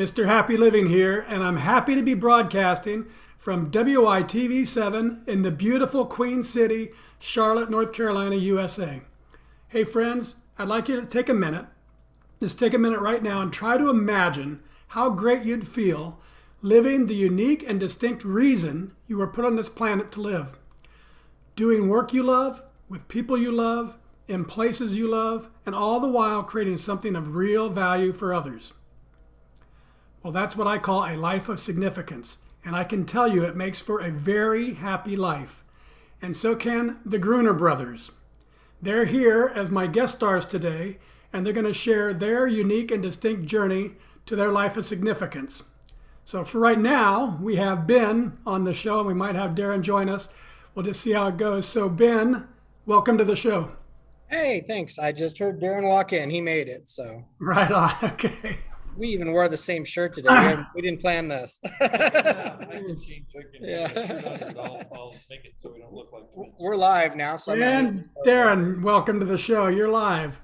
Mr. Happy Living here, and I'm happy to be broadcasting from WITV7 in the beautiful Queen City, Charlotte, North Carolina, USA. Hey friends, I'd like you to take a minute, just take a minute right now and try to imagine how great you'd feel living the unique and distinct reason you were put on this planet to live. Doing work you love, with people you love, in places you love, and all the while creating something of real value for others. Well, that's what I call a life of significance, and I can tell you it makes for a very happy life. And so can the Gruner Brothers. They're here as my guest stars today, and they're going to share their unique and distinct journey to their life of significance. So for right now, we have Ben on the show, and we might have Darren join us. We'll just see how it goes. So Ben, welcome to the show. Hey, thanks. I just heard Darren walk in. He made it. So Right on. Okay. we even wore the same shirt today. We didn't plan this. Yeah, I can change. Yeah. I'll make it so we don't look like twins. We're live now. So And Darren, welcome to the show. You're live.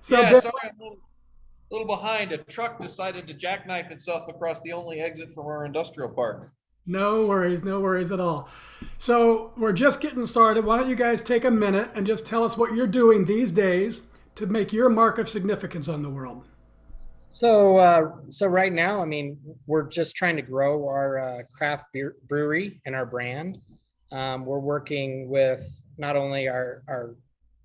So Yeah, Ben, sorry, I'm a little behind. A truck decided to jackknife itself across the only exit from our industrial park. no worries at all. So we're just getting started. Why don't you guys take a minute and just tell us what you're doing these days to make your mark of significance on the world? So right now, I mean, we're just trying to grow our craft beer brewery and our brand. We're working with not only our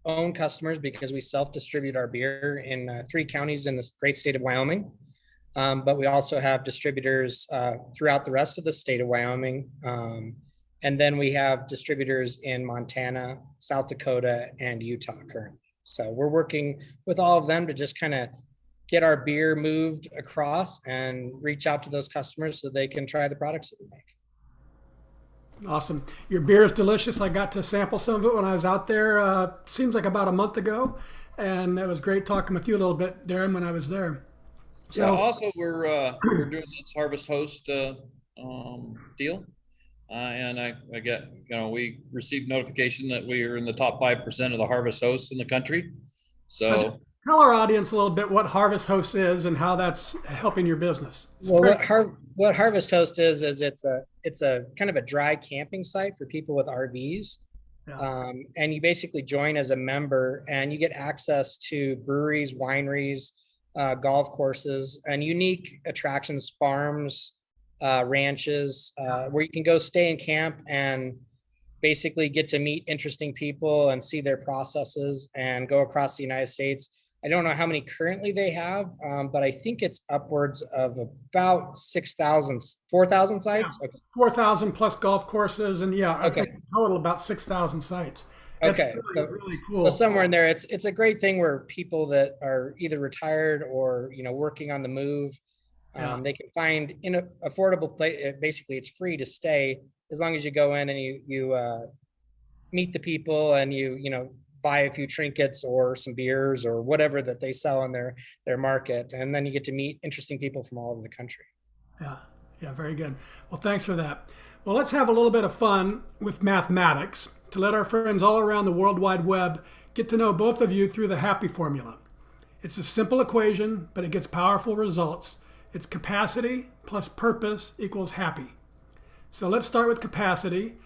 own customers because we self-distribute our beer in 3 counties in the great state of Wyoming. But we also have distributors throughout the rest of the state of Wyoming. And then we have distributors in Montana, South Dakota, and Utah currently. So we're working with all of them to just kind of get our beer moved across and reach out to those customers so they can try the products that we make. Awesome. Your beer is delicious. I got to sample some of it when I was out there, seems like about a month ago. And it was great talking with you a little bit, Darren, when I was there. Yeah, So, also we're doing this Harvest Host deal. And I get, we received notification that we are in the top 5% of the Harvest Hosts in the country. So tell our audience a little bit what Harvest Host is and how that's helping your business. Well, what Harvest Host is it's a kind of a dry camping site for people with RVs. Yeah. And you basically join as a member and you get access to breweries, wineries, golf courses, and unique attractions, farms, ranches, where you can go stay and camp and basically get to meet interesting people and see their processes and go across the United States. I don't know how many currently they have, but I think it's upwards of about 6,000, 4,000 sites. Yeah. Okay. 4,000 plus golf courses, and I Okay. think in total about 6,000 sites. That's Okay. really cool. So somewhere in there, it's a great thing where people that are either retired or, working on the move, they can find in an affordable place. Basically, it's free to stay as long as you go in and you meet the people and you buy a few trinkets or some beers or whatever that they sell in their market. And then you get to meet interesting people from all over the country. Yeah, very good. Well, thanks for that. Well, let's have a little bit of fun with mathematics to let our friends all around the World Wide Web get to know both of you through the happy formula. It's a simple equation, but it gets powerful results. It's capacity plus purpose equals happy. So let's start with capacity.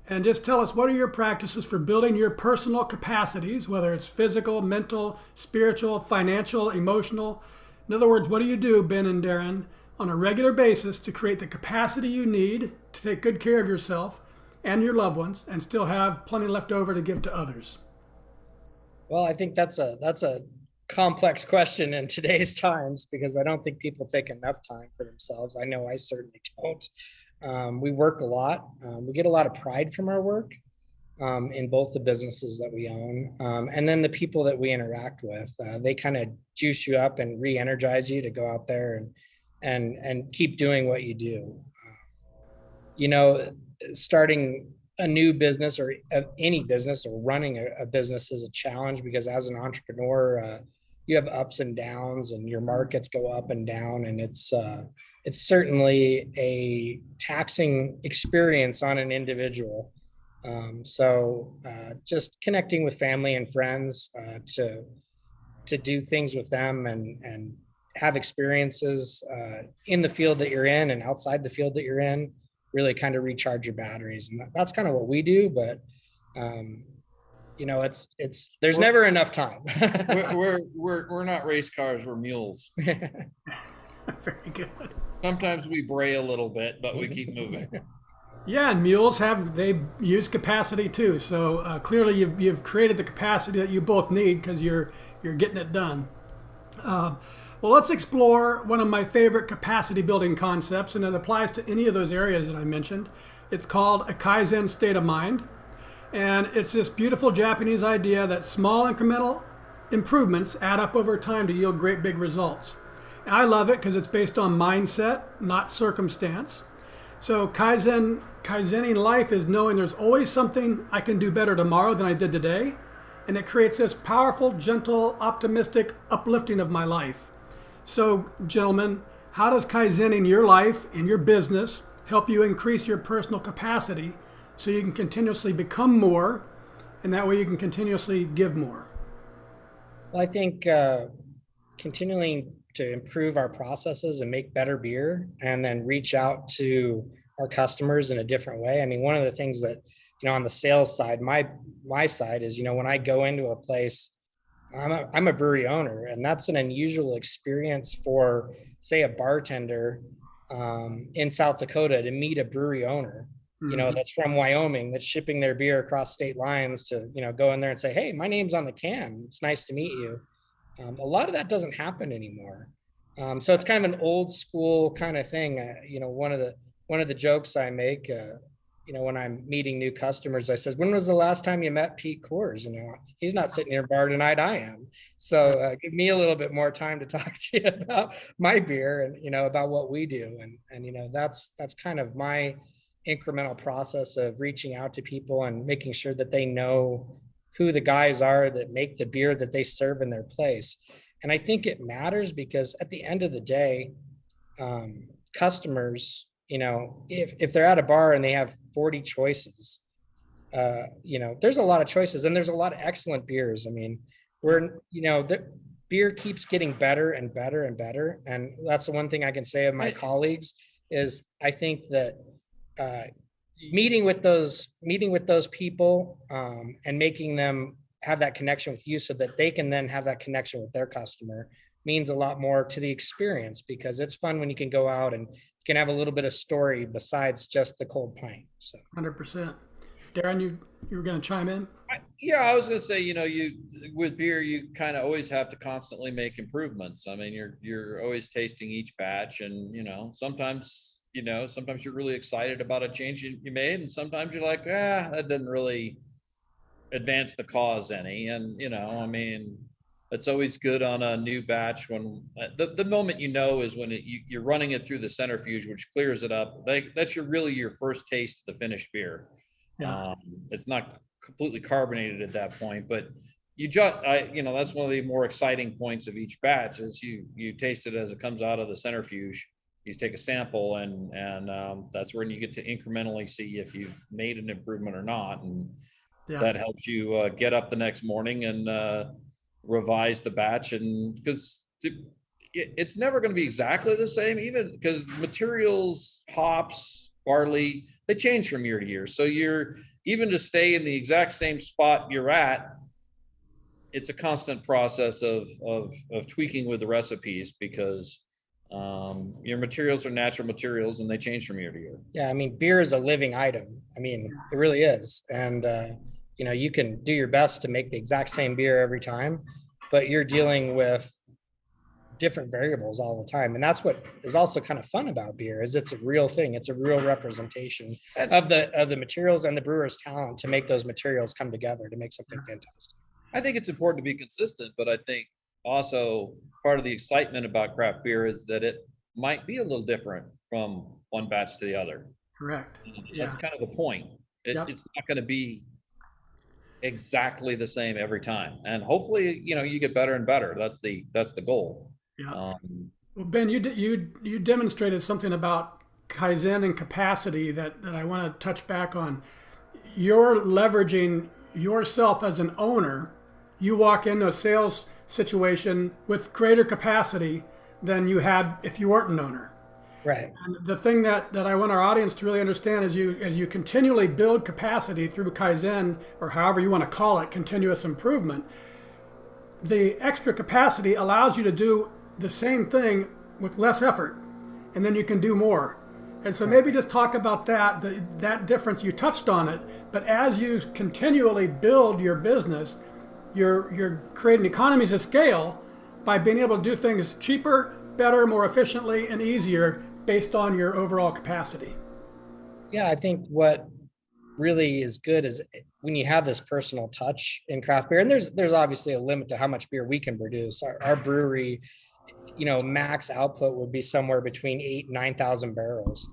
And just tell us, what are your practices for building your personal capacities, whether it's physical, mental, spiritual, financial, emotional? In other words, what do you do, Ben and Darren, on a regular basis to create the capacity you need to take good care of yourself and your loved ones and still have plenty left over to give to others? Well, I think that's a complex question in today's times because I don't think people take enough time for themselves. I know I certainly don't. We work a lot. We get a lot of pride from our work in both the businesses that we own. And then the people that we interact with, they kind of juice you up and re-energize you to go out there and keep doing what you do. Starting a new business or any business or running a business is a challenge because as an entrepreneur, you have ups and downs and your markets go up and down, and it's certainly a taxing experience on an individual. So just connecting with family and friends to do things with them and have experiences in the field that you're in and outside the field that you're in, really kind of recharge your batteries. And that's kind of what we do. But there's We're- never enough time. we're not race cars, we're mules. Very good. Sometimes we bray a little bit, but we keep moving. Yeah, and mules they use capacity too. So clearly you've created the capacity that you both need because you're getting it done. Well, let's explore one of my favorite capacity building concepts, and it applies to any of those areas that I mentioned. It's called a Kaizen state of mind. And it's this beautiful Japanese idea that small incremental improvements add up over time to yield great big results. And I love it because it's based on mindset, not circumstance. So Kaizening life is knowing there's always something I can do better tomorrow than I did today. And it creates this powerful, gentle, optimistic uplifting of my life. So, gentlemen, how does Kaizening your life and your business help you increase your personal capacity so you can continuously become more, and that way you can continuously give more? Well, I think continuing to improve our processes and make better beer, and then reach out to our customers in a different way. I mean, one of the things that, on the sales side, my side is, when I go into a place, I'm a brewery owner, and that's an unusual experience for, say, a bartender in South Dakota to meet a brewery owner, that's from Wyoming, that's shipping their beer across state lines to, go in there and say, hey, my name's on the can. It's nice to meet you. A lot of that doesn't happen anymore. So it's kind of an old school kind of thing. One of the jokes I make, when I'm meeting new customers, I says, when was the last time you met Pete Coors? He's not sitting here bar tonight, I am. So give me a little bit more time to talk to you about my beer and, about what we do. And that's kind of my incremental process of reaching out to people and making sure that they know who the guys are that make the beer that they serve in their place. And I think it matters because at the end of the day, customers, if they're at a bar and they have 40 choices, there's a lot of choices and there's a lot of excellent beers. I mean, the beer keeps getting better and better and better. And that's the one thing I can say of my colleagues is I think that meeting with those people and making them have that connection with you so that they can then have that connection with their customer means a lot more to the experience, because it's fun when you can go out and you can have a little bit of story besides just the cold pint. So 100%. Darren, you were going to chime in? Yeah, I was going to say, you with beer, you kind of always have to constantly make improvements. I mean, you're always tasting each batch, and sometimes you're really excited about a change you made, and sometimes you're like, that didn't really advance the cause any. And I mean, it's always good on a new batch when the moment is when you're running it through the centrifuge, which clears it up. That's really your first taste of the finished beer. Yeah. It's not completely carbonated at that point, but that's one of the more exciting points of each batch is you taste it as it comes out of the centrifuge. You take a sample and that's when you get to incrementally see if you've made an improvement or not. And that helps you get up the next morning and revise the batch. And because it's never going to be exactly the same, even because materials, hops, barley, they change from year to year. So even to stay in the exact same spot you're at, it's a constant process of tweaking with the recipes, because your materials are natural materials and they change from year to year. Yeah, I mean, beer is a living item. I mean, it really is. And you can do your best to make the exact same beer every time, but you're dealing with different variables all the time. And that's what is also kind of fun about beer, is it's a real thing. It's a real representation of the materials and the brewer's talent to make those materials come together to make something fantastic. I think it's important to be consistent, but I think also part of the excitement about craft beer is that it might be a little different from one batch to the other. Correct. That's kind of the point. It's not going to be exactly the same every time, and hopefully you get better and better. That's the goal. Well, Ben, you demonstrated something about Kaizen and capacity that I want to touch back on. You're leveraging yourself as an owner. You walk into a sales situation with greater capacity than you had if you weren't an owner. Right. And the thing that I want our audience to really understand is as you continually build capacity through Kaizen, or however you want to call it, continuous improvement, the extra capacity allows you to do the same thing with less effort, and then you can do more. And so maybe just talk about that difference. You touched on it, but as you continually build your business, you're creating economies of scale by being able to do things cheaper, better, more efficiently, and easier based on your overall capacity. Yeah, I think what really is good is when you have this personal touch in craft beer, and there's obviously a limit to how much beer we can produce. Our brewery, max output would be somewhere between 8,000 and 9,000 barrels.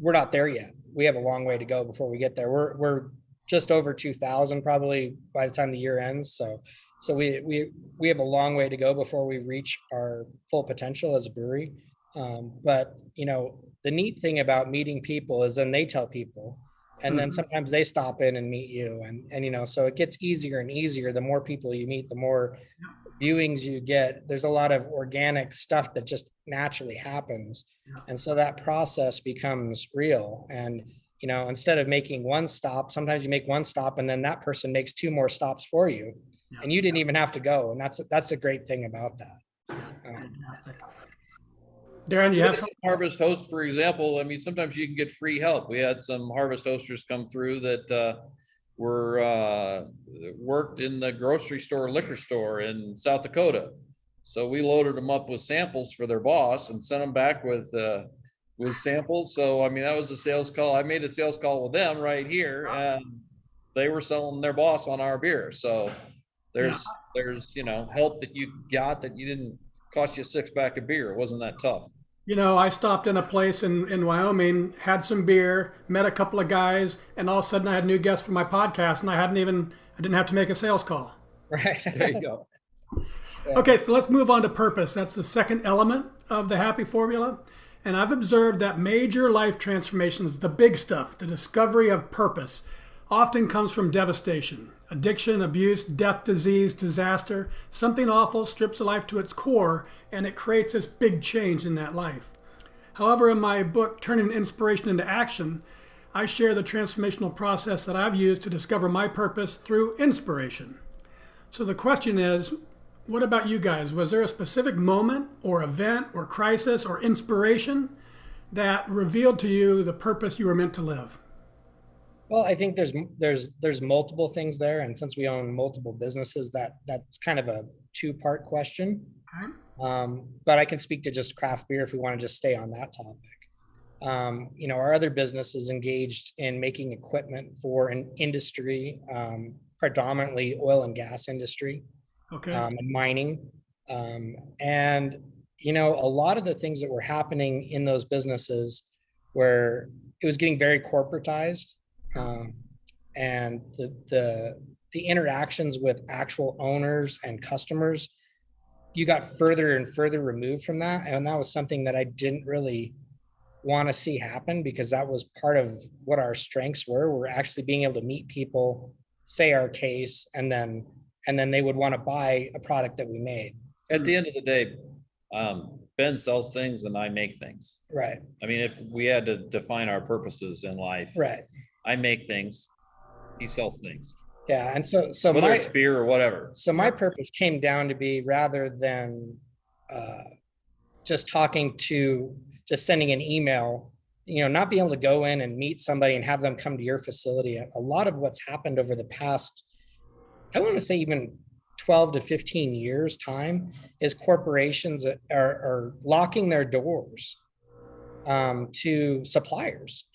We're not there yet. We have a long way to go before we get there. We're just over 2,000 probably by the time the year ends. So we have a long way to go before we reach our full potential as a brewery. But the neat thing about meeting people is then they tell people, and then sometimes they stop in and meet you, and so it gets easier and easier. The more people you meet, the more viewings you get. There's a lot of organic stuff that just naturally happens, and so that process becomes real. And instead of making one stop, sometimes you make one stop and then that person makes 2 more stops for you, and you didn't even have to go. And that's a great thing about that. Fantastic. Darren, you have some Harvest Host, for example. I mean, sometimes you can get free help. We had some Harvest Hosters come through that worked in the grocery store, liquor store in South Dakota. So we loaded them up with samples for their boss and sent them back with samples. So, I mean, that was a sales call. I made a sales call with them right here, and they were selling their boss on our beer. So there's help that you got that you didn't cost you a 6-pack of beer. It wasn't that tough. I stopped in a place in Wyoming, had some beer, met a couple of guys, and all of a sudden I had new guests for my podcast, and I didn't have to make a sales call. Right. There you go. Okay, so let's move on to purpose. That's the second element of the happy formula. And I've observed that major life transformations, the big stuff, the discovery of purpose, often comes from devastation. Addiction, abuse, death, disease, disaster. Something awful strips a life to its core, and it creates this big change in that life. However, in my book, Turning Inspiration into Action, I share the transformational process that I've used to discover my purpose through inspiration. So the question is, what about you guys? Was there a specific moment or event or crisis or inspiration that revealed to you the purpose you were meant to live? Well, I think there's multiple things there, and since we own multiple businesses, that's kind of a 2-part question. Okay. But I can speak to just craft beer if we want to just stay on that topic. Our other business is engaged in making equipment for an industry, predominantly oil and gas industry, Okay. and mining. And a lot of the things that were happening in those businesses where it was getting very corporatized. And the interactions with actual owners and customers, you got further and further removed from that. And that was something that I didn't really want to see happen, because that was part of what our strengths were. We're actually being able to meet people, say our case, and then they would want to buy a product that we made. At the end of the day, Ben sells things and I make things. Right. I mean, if we had to define our purposes in life, Right. I make things, he sells things. Yeah. And so whether it's beer or whatever. So my purpose came down to be, rather than just sending an email, not being able to go in and meet somebody and have them come to your facility. A lot of what's happened over the past, I want to say even 12 to 15 years time, is corporations are locking their doors to suppliers.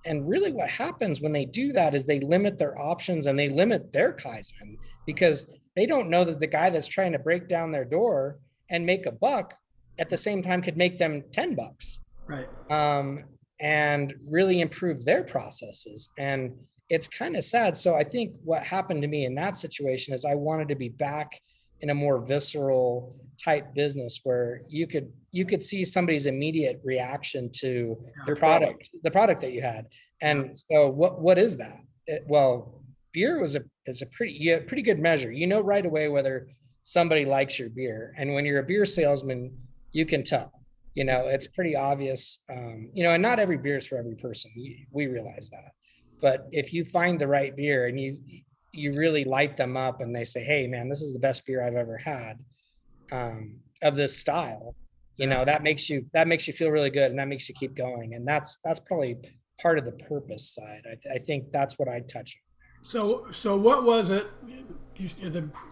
And really what happens when they do that is they limit their options and they limit their Kaizen, because they don't know that the guy that's trying to break down their door and make a buck at the same time could make them $10. Right. And really improve their processes. And it's kind of sad. So I think what happened to me in that situation is I wanted to be back in a more visceral type business where you could see somebody's immediate reaction to the product that you had. And so what is that? Well, beer is a pretty good measure. Right away whether somebody likes your beer. And when you're a beer salesman, you can tell. It's pretty obvious. And not every beer is for every person. We realize that. But if you find the right beer and you really light them up and they say, "Hey, man, this is the best beer I've ever had of this style," Yeah. that makes you feel really good, and that makes you keep going. And that's probably part of the purpose side. I think that's what I touch on. So what was it?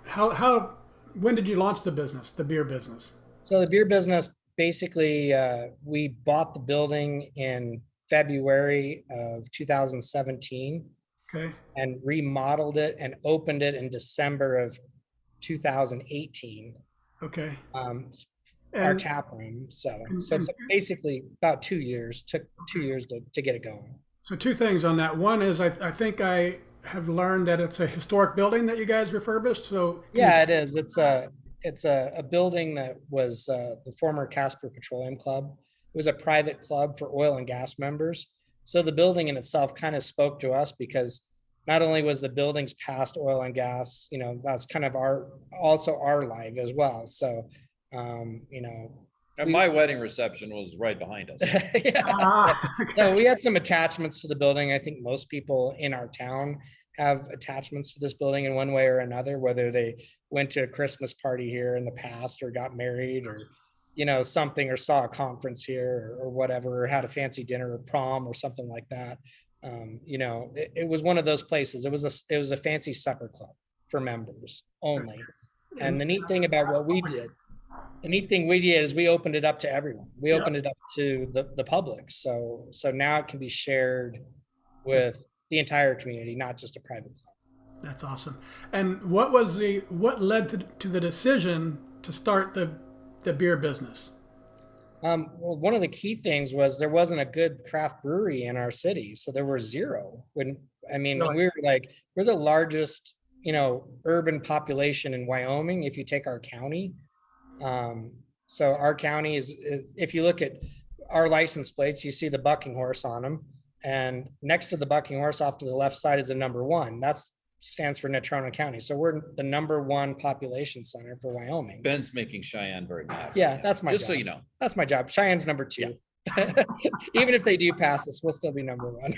How when did you launch the business, the beer business? So the beer business, basically, we bought the building in February of 2017 Okay. and remodeled it and opened it in December of 2018. Okay. Our And, tap room. So and it's basically about 2 years. Took 2 years to get it going. so two things on that. One is I think I have learned that it's a historic building that you guys refurbished. So Yeah, it is. It's a building that was the former Casper Petroleum Club. It was a private club for oil and gas members. So the building in itself kind of spoke to us because not only was the buildings past oil and gas, that's kind of our life as well. So, And my wedding reception was right behind us. yeah. So okay. we had some attachments to the building. I think most people in our town have attachments to this building in one way or another, whether they went to a Christmas party here in the past or got married or, something, or saw a conference here or whatever, or had a fancy dinner or prom or something like that. It was one of those places. It was a fancy supper club for members only. And And the neat thing we did is we opened it up to everyone. We yeah, opened it up to the public. So now it can be shared that's with the entire community, not just a private club. that's awesome. And what led to the decision to start the beer business? Well, one of the key things was there wasn't a good craft brewery in our city. So there were zero. Really? We're the largest, urban population in Wyoming, if you take our county. So our county if you look at our license plates, you see the bucking horse on them. And next to the bucking horse off to the left side is a number one. That stands for Natrona County. So we're the number one population center for Wyoming. Ben's making Cheyenne very mad. Yeah, that's my Just job. so you know. That's my job. Cheyenne's number two. Even if they do pass us, we'll still be number one.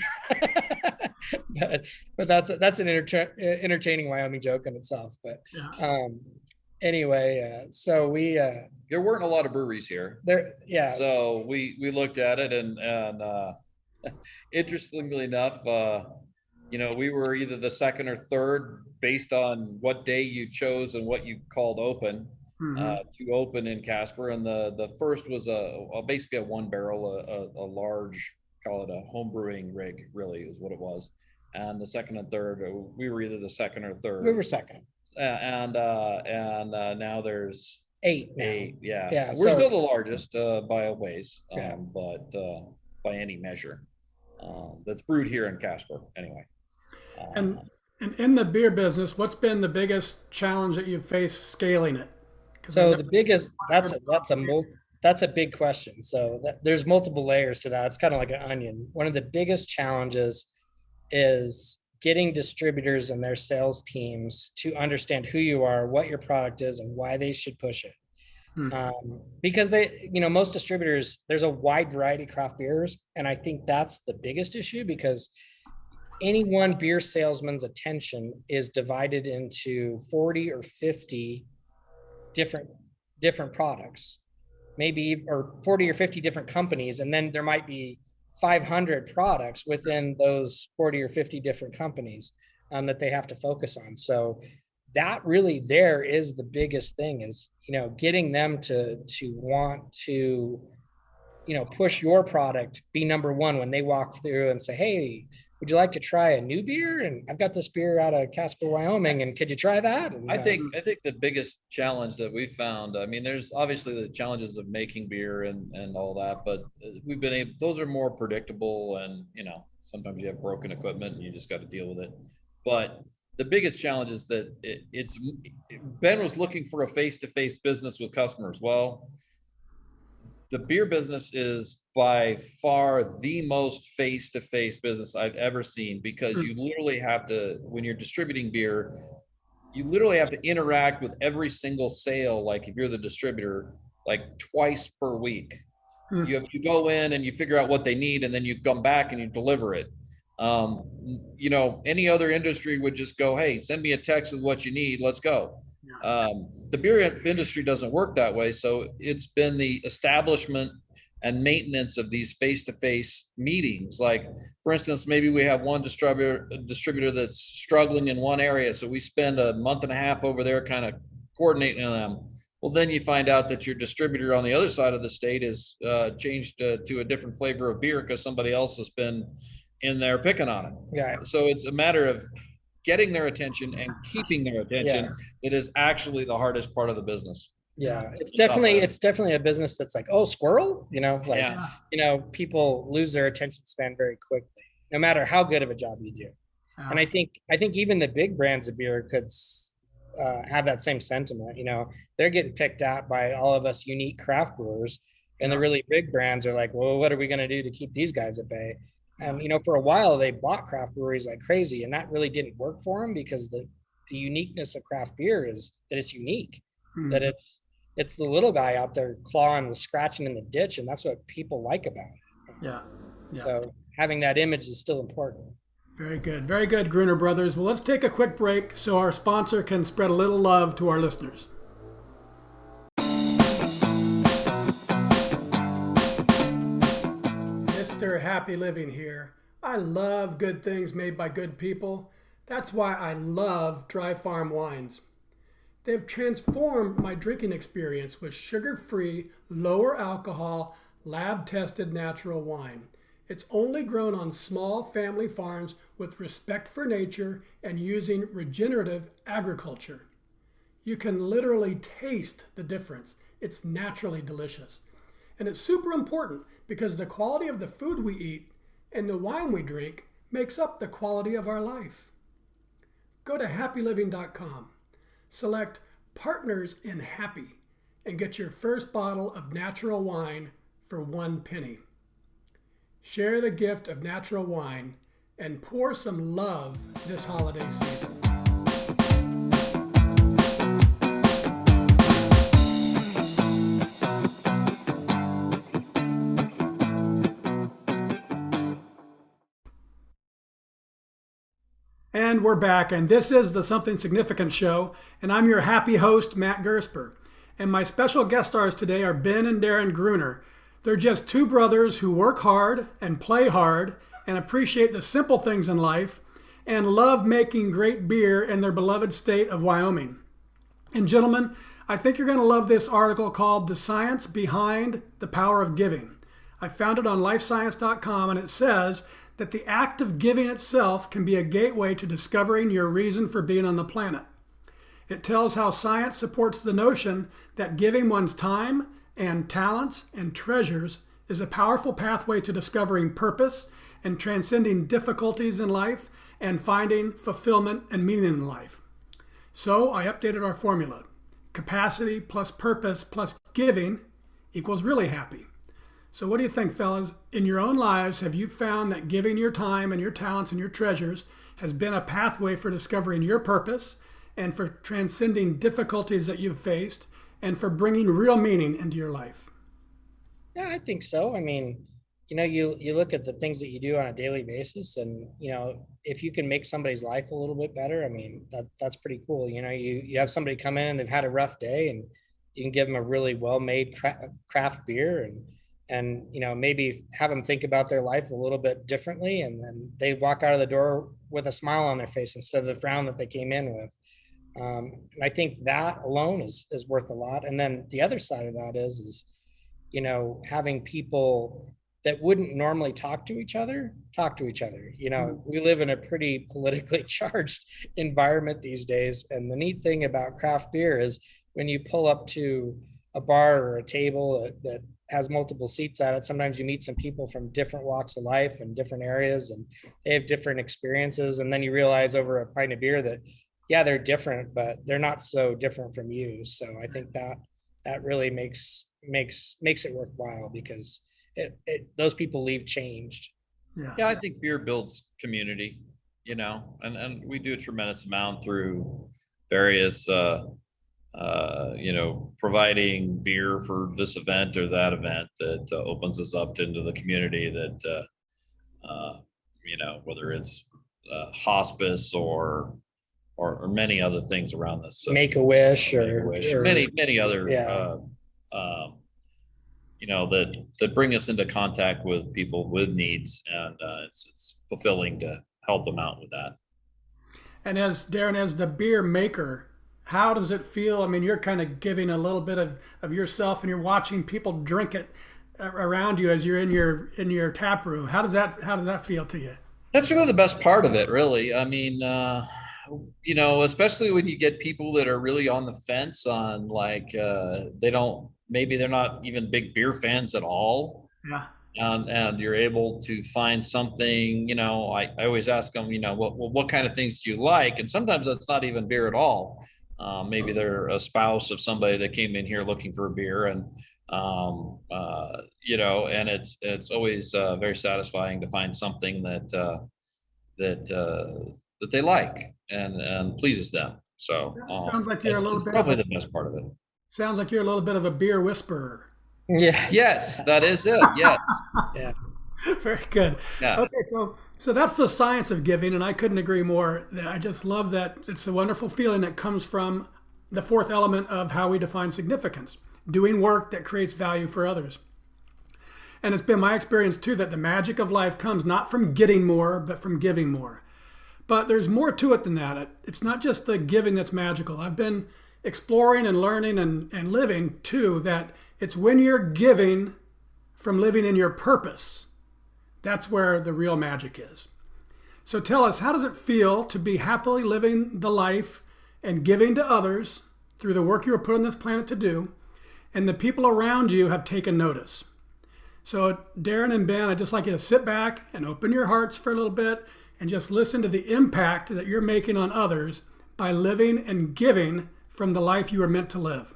but that's an entertaining Wyoming joke in itself. But Yeah. anyway, so we There weren't a lot of breweries here. yeah. So we looked at it and interestingly enough, we were either the second or third based on what day you chose and what you called open to open in Casper. And the first was basically a one barrel, a large, call it a home brewing rig, really is what it was. And the second and third, we were either the second or third. We were second. And now there's eight now. Yeah. We're still the largest by a ways, but by any measure that's brewed here in Casper anyway. And in the beer business, what's been the biggest challenge that you've faced scaling it? So the biggest that's a big question. So there's multiple layers to that. It's kind of like an onion. One of the biggest challenges is getting distributors and their sales teams to understand who you are, what your product is, and why they should push it. Because most distributors, there's a wide variety of craft beers, and I think that's the biggest issue, because any one beer salesman's attention is divided into 40 or 50 different products, maybe, or 40 or 50 different companies, and then there might be 500 products within those 40 or 50 different companies that they have to focus on. So that really there is the biggest thing, is getting them to want to push your product, be number one when they walk through and say, "Hey, would you like to try a new beer? And I've got this beer out of Casper, Wyoming, and could you try that?" And, I think the biggest challenge that we found, there's obviously the challenges of making beer and all that, but we've been able, those are more predictable, and sometimes you have broken equipment and you just got to deal with it. But the biggest challenge is that Ben was looking for a face-to-face business with customers. Well, the beer business is by far the most face-to-face business I've ever seen, because you literally have to, when you're distributing beer, you literally have to interact with every single sale. Like if you're the distributor, like twice per week. Hmm. You go in and you figure out what they need, and then you come back and you deliver it. Any other industry would just go, hey, send me a text with what you need, let's go. The beer industry doesn't work that way. So it's been the establishment and maintenance of these face-to-face meetings. Like, for instance, maybe we have one distributor that's struggling in one area, so we spend a month and a half over there kind of coordinating them. Well, then you find out that your distributor on the other side of the state is changed to a different flavor of beer because somebody else has been in there picking on it. Yeah. So it's a matter of getting their attention and keeping their attention. Yeah. It is actually the hardest part of the business. Yeah, it's definitely a business that's like, oh, squirrel, people lose their attention span very quickly, no matter how good of a job you do. And I think even the big brands of beer could have that same sentiment. They're getting picked at by all of us unique craft brewers, and the really big brands are like, well, what are we going to do to keep these guys at bay? And for a while they bought craft breweries like crazy, and that really didn't work for them, because the uniqueness of craft beer is that it's unique, that it's the little guy out there clawing and scratching in the ditch, and that's what people like about it. Yeah. So having that image is still important. Very good, Gruner Brothers. Well, let's take a quick break so our sponsor can spread a little love to our listeners. Mr. Happy Living here. I love good things made by good people. That's why I love Dry Farm wines. They've transformed my drinking experience with sugar-free, lower alcohol, lab-tested natural wine. It's only grown on small family farms with respect for nature and using regenerative agriculture. You can literally taste the difference. It's naturally delicious. And it's super important because the quality of the food we eat and the wine we drink makes up the quality of our life. Go to happyliving.com. Select Partners in Happy and get your first bottle of natural wine for 1 penny. Share the gift of natural wine and pour some love this holiday season. And we're back, and this is the Something Significant Show, and I'm your happy host, Matt Gersper. And my special guest stars today are Ben and Darren Gruner. They're just two brothers who work hard and play hard and appreciate the simple things in life and love making great beer in their beloved state of Wyoming. And gentlemen, I think you're going to love this article called The Science Behind the Power of Giving. I found it on lifescience.com, and it says that the act of giving itself can be a gateway to discovering your reason for being on the planet. It tells how science supports the notion that giving one's time and talents and treasures is a powerful pathway to discovering purpose and transcending difficulties in life and finding fulfillment and meaning in life. So I updated our formula. Capacity plus purpose plus giving equals really happy. So what do you think, fellas? In your own lives, have you found that giving your time and your talents and your treasures has been a pathway for discovering your purpose and for transcending difficulties that you've faced and for bringing real meaning into your life? Yeah, I think so. I mean, you look at the things that you do on a daily basis, and, if you can make somebody's life a little bit better, I mean, that's pretty cool. You have somebody come in and they've had a rough day, and you can give them a really well-made craft beer and maybe have them think about their life a little bit differently, and then they walk out of the door with a smile on their face instead of the frown that they came in with. And I think that alone is worth a lot. And then the other side of that is having people that wouldn't normally talk to each other. We live in a pretty politically charged environment these days, and the neat thing about craft beer is when you pull up to a bar or a table that has multiple seats at it, sometimes you meet some people from different walks of life and different areas, and they have different experiences. And then you realize over a pint of beer that, yeah, they're different, but they're not so different from you. So I think that really makes it worthwhile, because those people leave changed. Yeah, I think beer builds community, and we do a tremendous amount through various providing beer for this event or that event that opens us up into the community that, whether it's hospice or many other things around this. Make a wish or many other, yeah. that bring us into contact with people with needs, and it's fulfilling to help them out with that. And as Darren, as the beer maker, how does it feel? I mean, you're kind of giving a little bit of yourself, and you're watching people drink it around you as you're in your tap room. How does that feel to you? That's really the best part of it, really. I mean, especially when you get people that are really on the fence on like maybe they're not even big beer fans at all. Yeah. And you're able to find something, I always ask them, what kind of things do you like? And sometimes that's not even beer at all. Maybe they're a spouse of somebody that came in here looking for a beer, and and it's always very satisfying to find something that they like and pleases them. So sounds like you're a little bit probably the best part of it. Sounds like you're a little bit of a beer whisperer. Yeah. Yes, that is it. Yes. Yeah. Very good. Yeah. Okay, so that's the science of giving, and I couldn't agree more. I just love that. It's a wonderful feeling that comes from the fourth element of how we define significance: doing work that creates value for others. And it's been my experience too that the magic of life comes not from getting more, but from giving more. But there's more to it than that. It's not just the giving that's magical. I've been exploring and learning and living too that it's when you're giving from living in your purpose, that's where the real magic is. So tell us, how does it feel to be happily living the life and giving to others through the work you were put on this planet to do, and the people around you have taken notice? So Darren and Ben, I'd just like you to sit back and open your hearts for a little bit and just listen to the impact that you're making on others by living and giving from the life you were meant to live.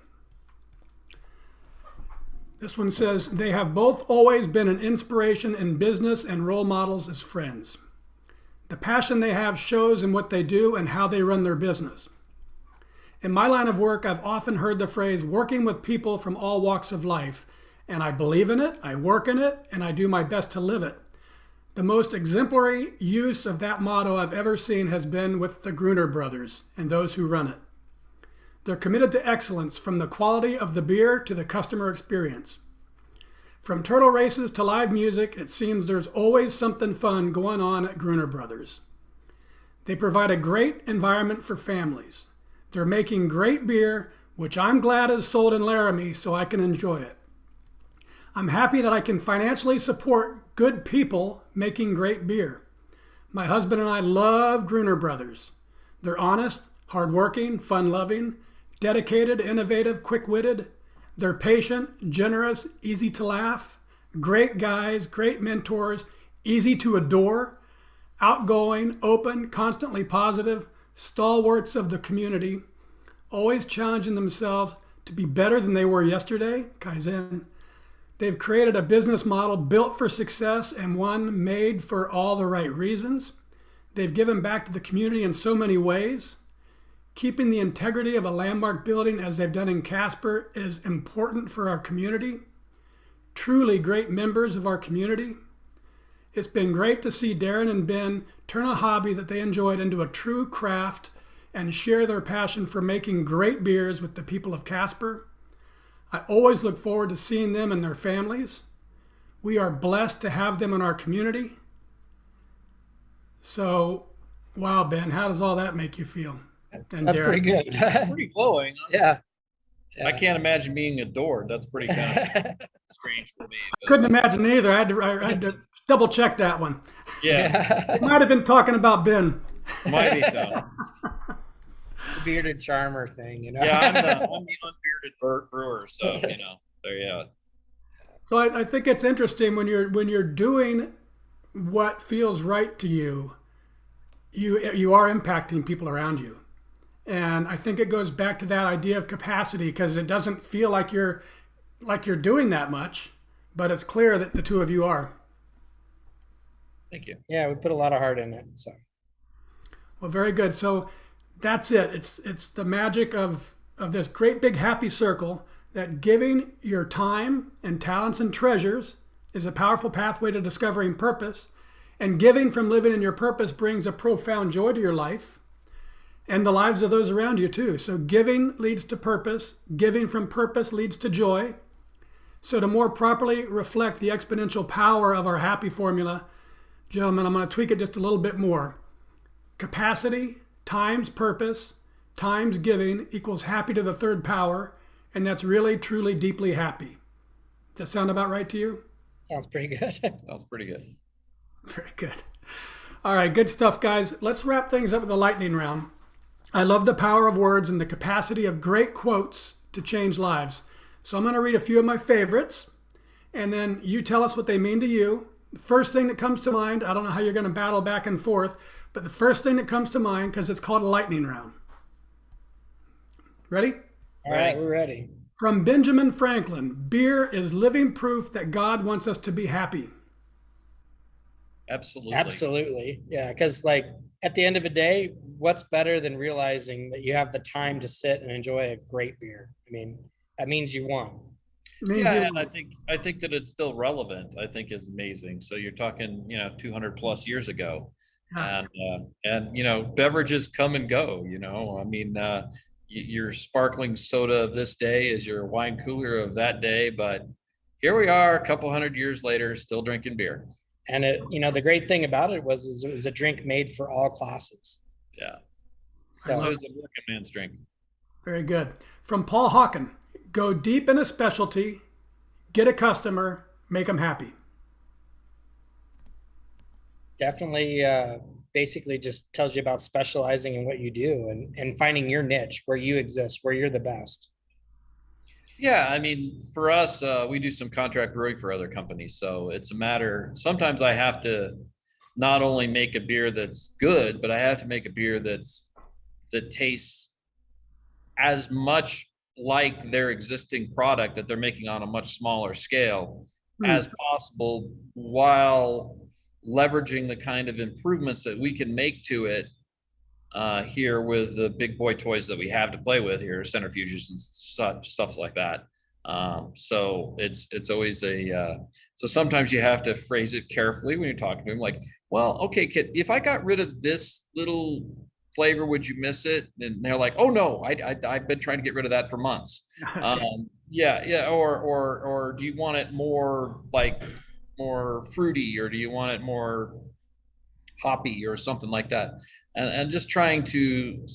This one says, they have both always been an inspiration in business and role models as friends. The passion they have shows in what they do and how they run their business. In my line of work, I've often heard the phrase working with people from all walks of life, and I believe in it, I work in it, and I do my best to live it. The most exemplary use of that motto I've ever seen has been with the Gruner Brothers and those who run it. They're committed to excellence, from the quality of the beer to the customer experience. From turtle races to live music, it seems there's always something fun going on at Gruner Brothers. They provide a great environment for families. They're making great beer, which I'm glad is sold in Laramie so I can enjoy it. I'm happy that I can financially support good people making great beer. My husband and I love Gruner Brothers. They're honest, hardworking, fun-loving, dedicated, innovative, quick-witted. They're patient, generous, easy to laugh, great guys, great mentors, easy to adore, outgoing, open, constantly positive, stalwarts of the community, always challenging themselves to be better than they were yesterday, Kaizen. They've created a business model built for success and one made for all the right reasons. They've given back to the community in so many ways. Keeping the integrity of a landmark building, as they've done in Casper, is important for our community. Truly great members of our community. It's been great to see Darren and Ben turn a hobby that they enjoyed into a true craft and share their passion for making great beers with the people of Casper. I always look forward to seeing them and their families. We are blessed to have them in our community. So, wow, Ben, how does all that make you feel? And That's Darren? pretty good. Pretty glowing. Yeah. I can't imagine being adored. That's pretty kind of strange for me. But Couldn't imagine either. I had to double check that one. yeah, It might have been talking about Ben. might be so. Bearded charmer thing, Yeah, I'm the unbearded brewer, so there you go. So I think it's interesting when you're doing what feels right to you, you are impacting people around you. And I think it goes back to that idea of capacity, because it doesn't feel like you're doing that much, but it's clear that the two of you are. Thank you. Yeah, we put a lot of heart in it. So Well, very good. So that's it. It's the magic of of this great big happy circle that giving your time and talents and treasures is a powerful pathway to discovering purpose, and giving from living in your purpose brings a profound joy to your life and the lives of those around you too. So giving leads to purpose, giving from purpose leads to joy. So to more properly reflect the exponential power of our happy formula, gentlemen, I'm going to tweak it just a little bit more. Capacity times purpose times giving equals happy to the third power, and that's really, truly, deeply happy. Does that sound about right to you? Sounds pretty good. Sounds pretty good. Very good. All right, good stuff, guys. Let's wrap things up with a lightning round. I love the power of words and the capacity of great quotes to change lives. So I'm going to read a few of my favorites, and then you tell us what they mean to you. The first thing that comes to mind, I don't know how you're going to battle back and forth, but the first thing that comes to mind, because it's called a lightning round. Ready? All right, we're ready. From Benjamin Franklin, beer is living proof that God wants us to be happy. Absolutely. Absolutely. Yeah, because like at the end of the day, what's better than realizing that you have the time to sit and enjoy a great beer? I mean, that means you won. Yeah, and I think that it's still relevant. I think is amazing. So you're talking, 200 plus years ago, and beverages come and go. I mean, your sparkling soda of this day is your wine cooler of that day, but here we are, a couple hundred years later, still drinking beer. And the great thing about it was it was a drink made for all classes. Yeah. So it was a working man's drink. Very good. From Paul Hawken, go deep in a specialty, get a customer, make them happy. Definitely basically just tells you about specializing in what you do and finding your niche where you exist, where you're the best. Yeah, I mean, for us, we do some contract brewing for other companies. So it's a matter, sometimes I have to not only make a beer that's good, but I have to make a beer that tastes as much like their existing product that they're making on a much smaller scale as possible, while leveraging the kind of improvements that we can make to it here with the big boy toys that we have to play with here, centrifuges and stuff like that. So it's always so sometimes you have to phrase it carefully when you're talking to them, like, well, okay, kid, if I got rid of this little flavor, would you miss it? And they're like, oh no, I've been trying to get rid of that for months. Yeah. Or do you want it more fruity, or do you want it more hoppy or something like that? And just trying to,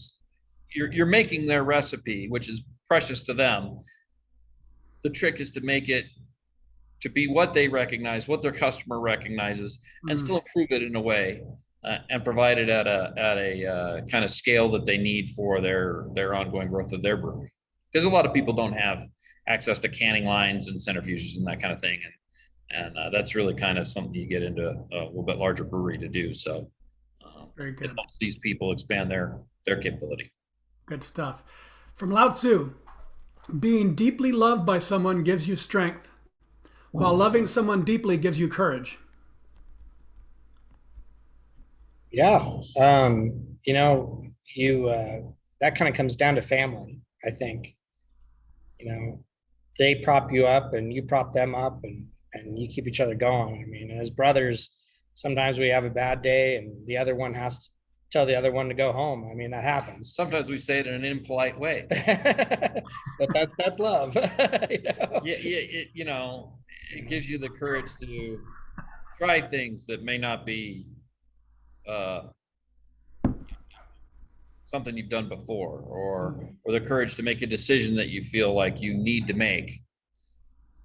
you're making their recipe, which is precious to them. The trick is to make it to be what they recognize, what their customer recognizes, and still improve it in a way, and provide it at a kind of scale that they need for their ongoing growth of their brewery. Because a lot of people don't have access to canning lines and centrifuges and that kind of thing, and that's really kind of something you get into a little bit larger brewery to do. So. Very good. It helps these people expand their capability. Good stuff. From Lao Tzu, being deeply loved by someone gives you strength, while loving someone deeply gives you courage. Yeah. That kind of comes down to family, I think. They prop you up and you prop them up, and you keep each other going. I mean, as brothers, sometimes we have a bad day and the other one has to tell the other one to go home. I mean, that happens. Sometimes we say it in an impolite way. But that's love. Yeah, it gives you the courage to try things that may not be something you've done before, or the courage to make a decision that you feel like you need to make,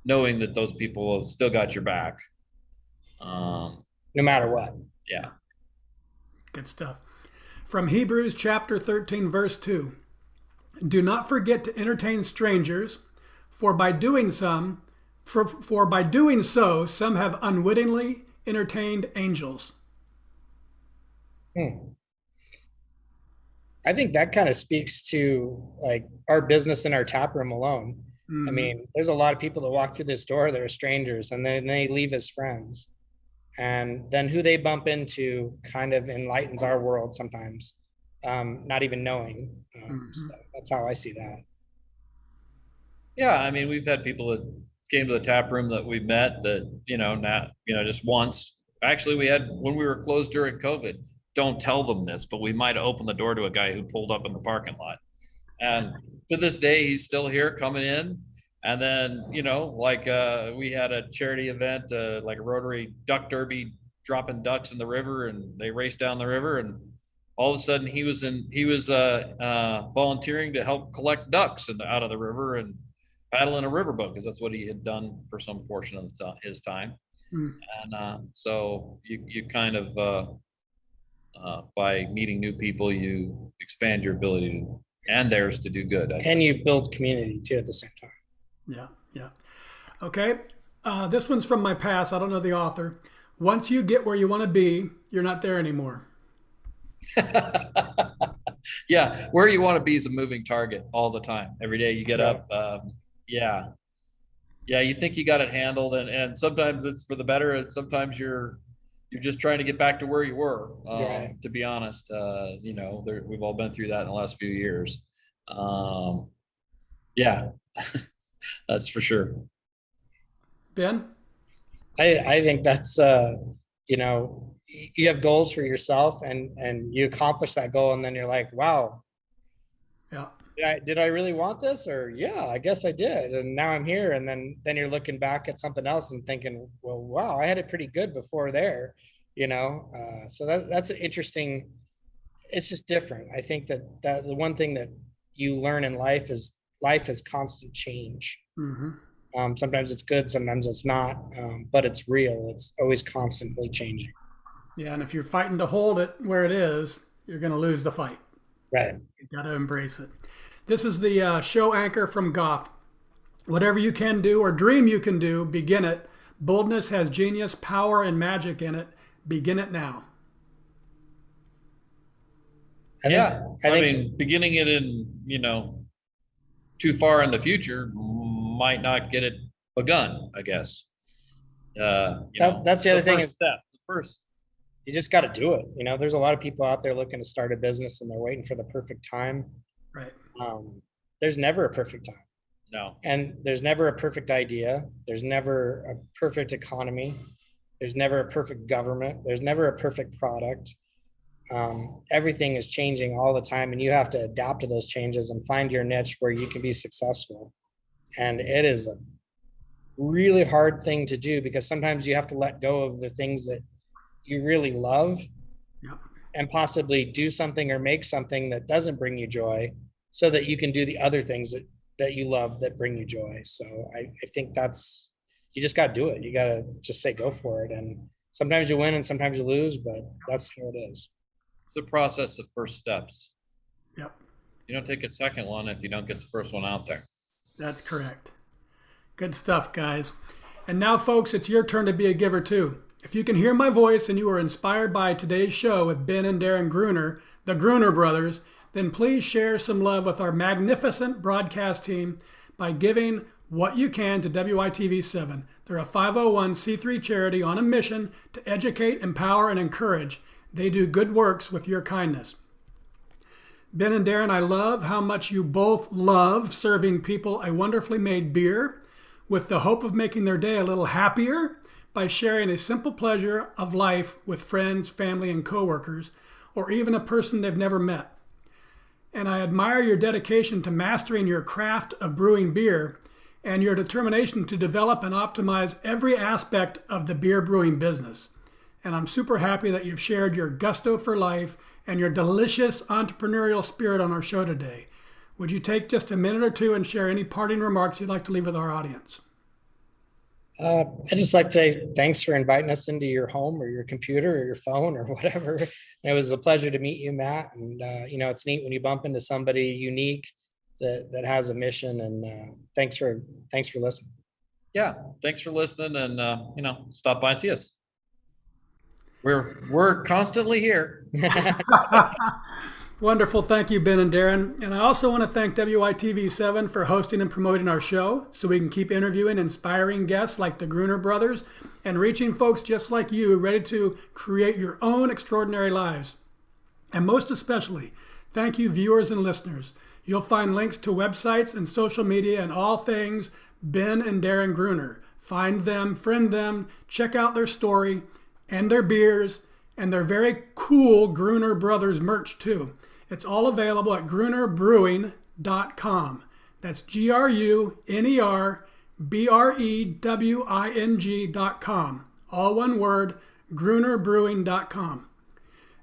knowing that those people have still got your back. No matter what. Yeah. Good stuff. From Hebrews chapter 13, verse 2. Do not forget to entertain strangers, for by doing so, some have unwittingly entertained angels. I think that kind of speaks to like our business and our tap room alone. I mean, there's a lot of people that walk through this door that are strangers, and then they leave as friends. And then who they bump into kind of enlightens our world sometimes, not even knowing. So that's how I see that. Yeah, I mean, we've had people that came to the tap room that we met that, not, just once. Actually, we had when we were closed during COVID. Don't tell them this, but we might have opened the door to a guy who pulled up in the parking lot. And to this day, he's still here coming in. And then, we had a charity event, like a Rotary Duck Derby, dropping ducks in the river, and they raced down the river. And all of a sudden, he was volunteering to help collect ducks out of the river and paddle in a riverboat, because that's what he had done for some portion of his time. Mm. And so you kind of by meeting new people, you expand your ability to, and theirs to do good. And you build community too at the same time. Yeah, yeah. Okay, this one's from my past. I don't know the author. Once you get where you want to be, you're not there anymore. Yeah, where you want to be is a moving target all the time. Every day you get up. Yeah, you think you got it handled, and sometimes it's for the better, and sometimes you're just trying to get back to where you were. To be honest, we've all been through that in the last few years. Yeah, that's for sure. Ben? I think that's you have goals for yourself, and you accomplish that goal, and then you're like, wow, yeah, did I really want this? Or yeah, I guess I did, and now I'm here. And then you're looking back at something else and thinking, well, wow, I had it pretty good before there, so that's an interesting. It's just different. I think that the one thing that you learn in life is constant change. Mm-hmm. Sometimes it's good, sometimes it's not, but it's real. It's always constantly changing. Yeah, and if you're fighting to hold it where it is, you're going to lose the fight. Right. You got to embrace it. This is the show anchor from Goff. Whatever you can do or dream you can do, begin it. Boldness has genius, power, and magic in it. Begin it now. I mean, beginning it in, too far in the future might not get it begun, I guess. That's the other thing. First, you just got to do it. There's a lot of people out there looking to start a business, and they're waiting for the perfect time. Right. There's never a perfect time. No. And there's never a perfect idea. There's never a perfect economy. There's never a perfect government. There's never a perfect product. Everything is changing all the time, and you have to adapt to those changes and find your niche where you can be successful. And it is a really hard thing to do, because sometimes you have to let go of the things that you really love, and possibly do something or make something that doesn't bring you joy, so that you can do the other things that you love that bring you joy. So I think you just got to do it. You got to just say go for it. And sometimes you win and sometimes you lose, but that's how it is. It's a process of first steps. Yep. You don't take a second one if you don't get the first one out there. That's correct. Good stuff, guys. And now, folks, it's your turn to be a giver, too. If you can hear my voice and you are inspired by today's show with Ben and Darren Gruner, the Gruner Brothers, then please share some love with our magnificent broadcast team by giving what you can to WITV7. They're a 501c3 charity on a mission to educate, empower, and encourage. They do good works with your kindness. Ben and Darren, I love how much you both love serving people a wonderfully made beer with the hope of making their day a little happier by sharing a simple pleasure of life with friends, family, and coworkers, or even a person they've never met. And I admire your dedication to mastering your craft of brewing beer and your determination to develop and optimize every aspect of the beer brewing business. And I'm super happy that you've shared your gusto for life and your delicious entrepreneurial spirit on our show today. Would you take just a minute or two and share any parting remarks you'd like to leave with our audience? I'd just like to say thanks for inviting us into your home or your computer or your phone or whatever. It was a pleasure to meet you, Matt. And, it's neat when you bump into somebody unique that has a mission. And thanks for listening. Yeah, thanks for listening, and stop by and see us. We're constantly here. Wonderful. Thank you, Ben and Darren. And I also want to thank WITV7 for hosting and promoting our show so we can keep interviewing inspiring guests like the Gruner Brothers and reaching folks just like you ready to create your own extraordinary lives. And most especially, thank you, viewers and listeners. You'll find links to websites and social media and all things Ben and Darren Gruner. Find them, friend them, check out their story and their beers and their very cool Gruner Brothers merch too. It's all available at grunerbrewing.com. That's GrunerBrewing.com. All one word, grunerbrewing.com.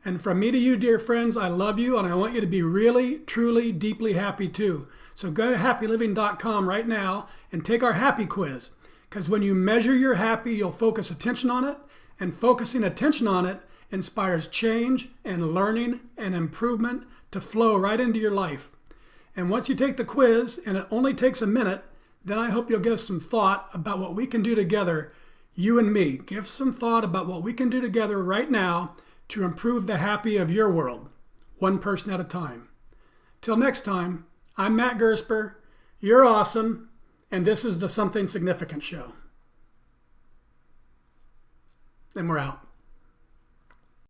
And from me to you, dear friends, I love you and I want you to be really, truly, deeply happy too. So go to happyliving.com right now and take our happy quiz. Because when you measure your happy, you'll focus attention on it, and focusing attention on it inspires change and learning and improvement to flow right into your life. And once you take the quiz, and it only takes a minute, then I hope you'll give some thought about what we can do together, you and me. Give some thought about what we can do together right now to improve the happy of your world, one person at a time. Till next time, I'm Matt Gersper, you're awesome, and this is the Something Significant Show. And we're out.